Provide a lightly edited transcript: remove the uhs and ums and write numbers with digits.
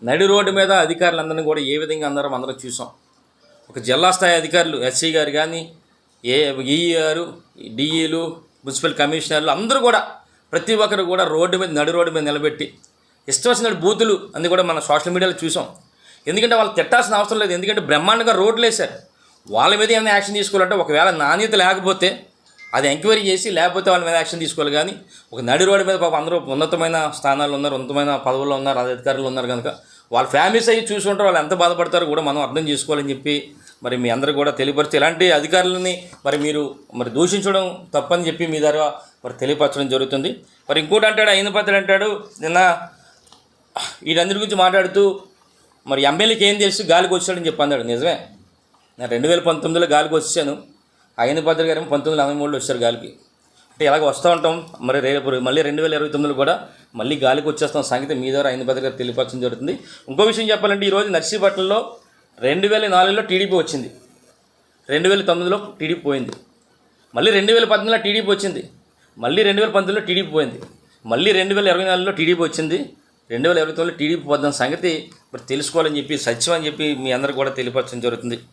నడి రోడ్డు మీద అధికారులందరినీ కూడా ఏ విధంగా అందరం చూసాం. ఒక జిల్లా స్థాయి అధికారులు ఎస్సీ గారు కానీ, ఈఈ గారు, డిఈలు, మున్సిపల్ కమిషనర్లు అందరూ కూడా ప్రతి ఒక్కరు కూడా నడి రోడ్డు మీద నిలబెట్టి ఇష్టం వచ్చినట్టు బూతులు అన్నీ కూడా మన సోషల్ మీడియాలో చూసాం. ఎందుకంటే వాళ్ళు తిట్టాల్సిన అవసరం లేదు. ఎందుకంటే బ్రహ్మాండంగా రోడ్లు వేశారు. వాళ్ళ మీద ఏమైనా యాక్షన్ తీసుకోవాలంటే ఒకవేళ నాణ్యత లేకపోతే అది ఎంక్వైరీ చేసి, లేకపోతే వాళ్ళ మీద యాక్షన్ తీసుకోవాలి. కానీ ఒక నడి రోడ్డు మీద పాపం అందరూ ఉన్నతమైన స్థానాల్లో ఉన్నారు, ఉన్నతమైన పదవుల్లో ఉన్నారు, అధికారులు ఉన్నారు కనుక వాళ్ళ ఫ్యామిలీస్ అయ్యి చూసుకుంటారు. వాళ్ళు ఎంత బాధపడతారో కూడా మనం అర్థం చేసుకోవాలని చెప్పి మరి మీ అందరూ కూడా తెలియపరిచి, ఇలాంటి అధికారులని మీరు దూషించడం తప్పని చెప్పి మీ ద్వారా తెలియపరచడం జరుగుతుంది. ఇంకోటి అంటాడు, అయినపత్రుడు అంటాడు, నిన్న వీటందరి గురించి మాట్లాడుతూ ఎమ్మెల్యేకి ఏం తెలుసు గాలికి వచ్చాడని చెప్పి అన్నాడు. నిజమే, నేను 2019లో గాలికి వచ్చాను. అయినపత్రుడు గారు 1993లో వచ్చారు గాలికి. అంటే ఇలాగ వస్తూ ఉంటాం. రేపు మళ్ళీ 2029లో కూడా మళ్ళీ గాలికి వచ్చేస్తాం సంగతి మీ ద్వారా అయినపత్రుడు గారు తెలియపరచడం జరుగుతుంది. ఇంకో విషయం చెప్పాలంటే, ఈరోజు నర్సీపట్నంలో 2004లో టీడీపీ వచ్చింది, 2009లో టీడీపీ పోయింది, మళ్ళీ 2018లో టీడీపీ వచ్చింది, మళ్ళీ 2019లో టీడీపీ పోయింది, మళ్ళీ 2024లో టీడీపీ వచ్చింది, 2029లో టీడీపీ పోద్దాం సంగతి తెలుసుకోవాలని చెప్పి, సత్యం అని చెప్పి మీ అందరూ కూడా తెలియపరచడం జరుగుతుంది.